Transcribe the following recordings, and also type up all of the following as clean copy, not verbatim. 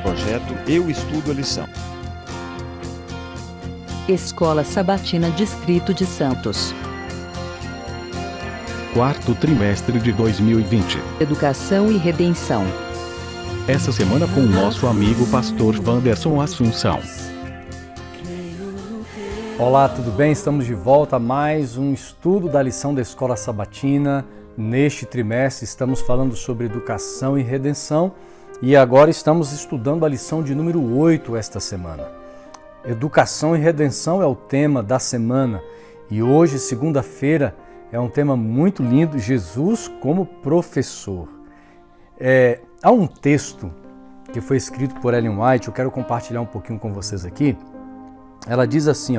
projeto Eu Estudo a Lição. Escola Sabatina Distrito de Santos. Quarto trimestre de 2020. Educação e Redenção. Essa semana com o nosso amigo pastor Wanderson Assunção. Olá, tudo bem? Estamos de volta a mais um estudo da lição da Escola Sabatina. Neste trimestre estamos falando sobre educação e redenção e agora estamos estudando a lição de número 8 esta semana. Educação e redenção é o tema da semana e hoje, segunda-feira, é um tema muito lindo, Jesus como professor. Há um texto que foi escrito por Ellen White, eu quero compartilhar um pouquinho com vocês aqui. Ela diz assim,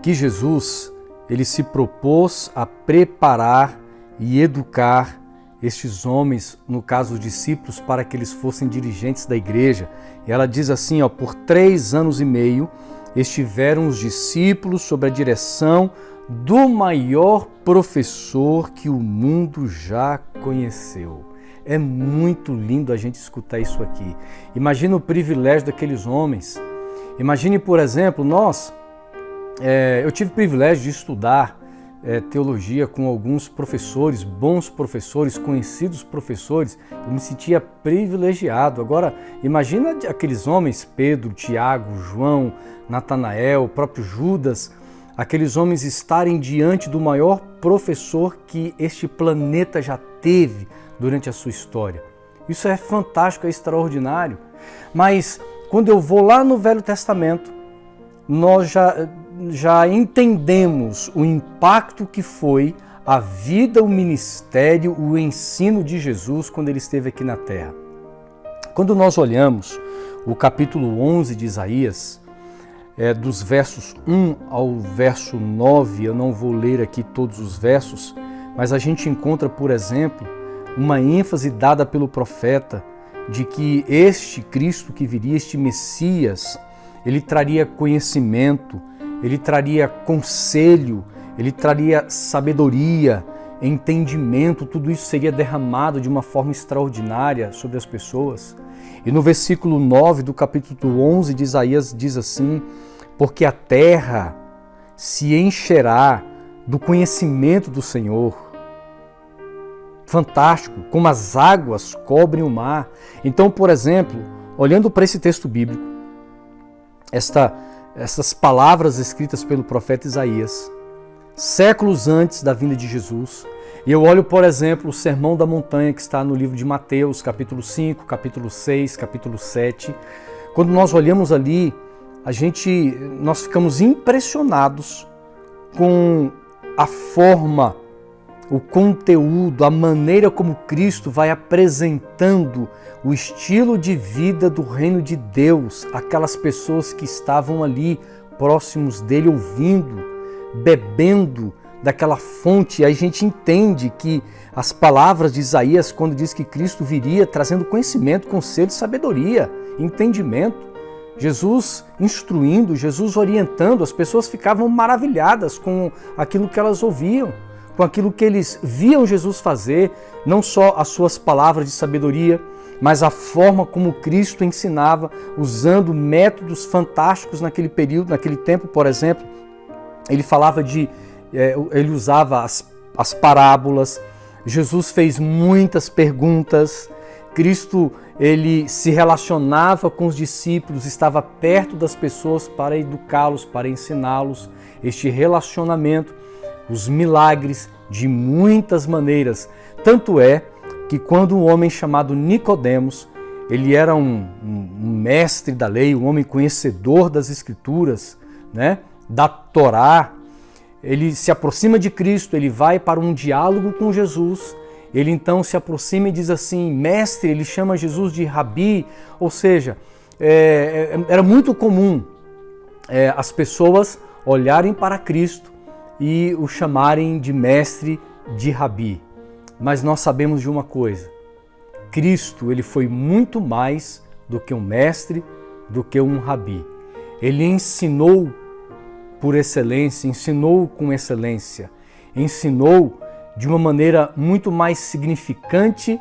que Jesus ele se propôs a preparar e educar estes homens, no caso os discípulos, para que eles fossem dirigentes da igreja. E ela diz assim, por 3 anos e meio estiveram os discípulos sob a direção do maior professor que o mundo já conheceu. É muito lindo a gente escutar isso aqui. Imagina o privilégio daqueles homens. Imagine, por exemplo, eu tive o privilégio de estudar teologia com alguns professores, bons professores, conhecidos professores. Eu me sentia privilegiado. Agora, imagina aqueles homens, Pedro, Tiago, João, Natanael, o próprio Judas, aqueles homens estarem diante do maior professor que este planeta já teve durante a sua história. Isso é fantástico, é extraordinário. Mas quando eu vou lá no Velho Testamento, nós já entendemos o impacto que foi a vida, o ministério, o ensino de Jesus quando ele esteve aqui na Terra. Quando nós olhamos o capítulo 11 de Isaías, dos versos 1 ao verso 9, eu não vou ler aqui todos os versos, mas a gente encontra, por exemplo, uma ênfase dada pelo profeta de que este Cristo que viria, este Messias, ele traria conhecimento, ele traria conselho, ele traria sabedoria, entendimento, tudo isso seria derramado de uma forma extraordinária sobre as pessoas. E no versículo 9 do capítulo 11 de Isaías diz assim, porque a terra se encherá do conhecimento do Senhor. Fantástico, como as águas cobrem o mar. Então, por exemplo, olhando para esse texto bíblico, essas palavras escritas pelo profeta Isaías, séculos antes da vinda de Jesus, e eu olho, por exemplo, o Sermão da Montanha que está no livro de Mateus, capítulo 5, capítulo 6, capítulo 7. Quando nós olhamos ali, nós ficamos impressionados com a forma, o conteúdo, a maneira como Cristo vai apresentando o estilo de vida do reino de Deus, aquelas pessoas que estavam ali próximos dele, ouvindo, bebendo daquela fonte. Aí a gente entende que as palavras de Isaías, quando diz que Cristo viria trazendo conhecimento, conselho, sabedoria, entendimento, Jesus instruindo, Jesus orientando, as pessoas ficavam maravilhadas com aquilo que elas ouviam, com aquilo que eles viam Jesus fazer, não só as suas palavras de sabedoria, mas a forma como Cristo ensinava, usando métodos fantásticos naquele período, naquele tempo, por exemplo. Ele usava as parábolas, Jesus fez muitas perguntas, Cristo ele se relacionava com os discípulos, estava perto das pessoas para educá-los, para ensiná-los. Este relacionamento, os milagres de muitas maneiras. Tanto é que quando um homem chamado Nicodemos, ele era um mestre da lei, um homem conhecedor das Escrituras, da Torá, ele se aproxima de Cristo, ele vai para um diálogo com Jesus, ele então se aproxima e diz assim, mestre, ele chama Jesus de Rabi, ou seja, era muito comum as pessoas olharem para Cristo e o chamarem de mestre, de Rabi. Mas nós sabemos de uma coisa, Cristo ele foi muito mais do que um mestre, do que um Rabi. Ele ensinou por excelência, ensinou com excelência, ensinou de uma maneira muito mais significante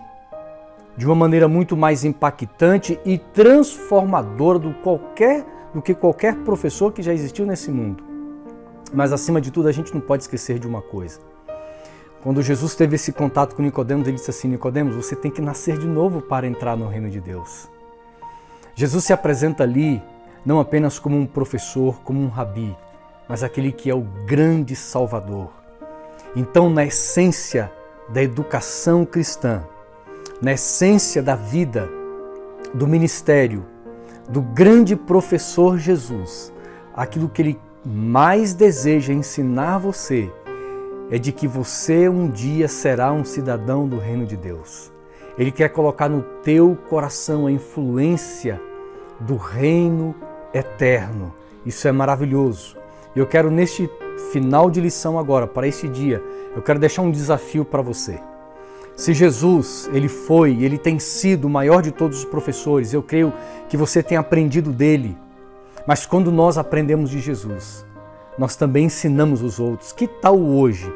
de uma maneira muito mais impactante e transformadora do que qualquer professor que já existiu nesse mundo. Mas acima de tudo, a gente não pode esquecer de uma coisa. Quando Jesus teve esse contato com Nicodemos, ele disse assim: Nicodemos, você tem que nascer de novo para entrar no reino de Deus. Jesus se apresenta ali não apenas como um professor, como um rabi, mas aquele que é o grande Salvador. Então, na essência da educação cristã, na essência da vida, do ministério, do grande professor Jesus, aquilo que ele mais deseja ensinar você é de que você um dia será um cidadão do reino de Deus. Ele quer colocar no teu coração a influência do reino eterno. Isso é maravilhoso. E eu quero, neste final de lição agora, para este dia, eu quero deixar um desafio para você. Se Jesus, ele tem sido o maior de todos os professores, eu creio que você tem aprendido dele. Mas quando nós aprendemos de Jesus, nós também ensinamos os outros. Que tal hoje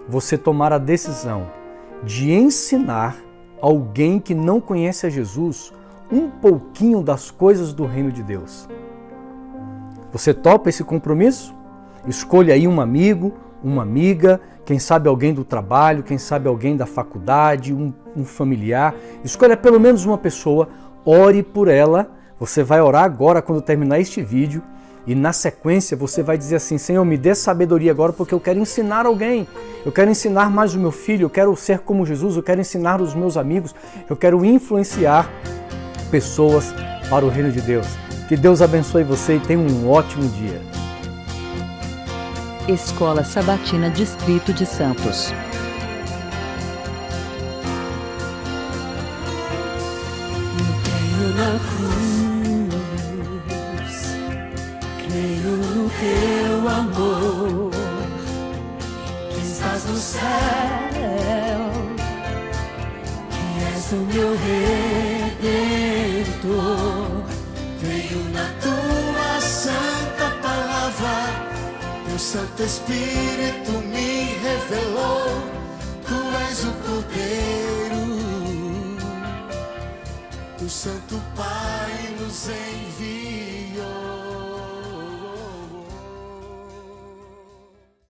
você tomar a decisão de ensinar alguém que não conhece a Jesus um pouquinho das coisas do reino de Deus? Você topa esse compromisso? Escolha aí um amigo, uma amiga, quem sabe alguém do trabalho, quem sabe alguém da faculdade, um familiar. Escolha pelo menos uma pessoa, ore por ela. Você vai orar agora quando terminar este vídeo e na sequência você vai dizer assim: Senhor, me dê sabedoria agora porque eu quero ensinar alguém. Eu quero ensinar mais o meu filho, eu quero ser como Jesus, eu quero ensinar os meus amigos, eu quero influenciar pessoas para o reino de Deus. Que Deus abençoe você e tenha um ótimo dia. Escola Sabatina Distrito de Santos. Creio na cruz, creio no teu amor, que estás no céu, que és o meu Redentor. Creio na tua santa palavra, teu Santo Espírito me revelou, tu és o Cordeiro, o Santo Pai nos envia.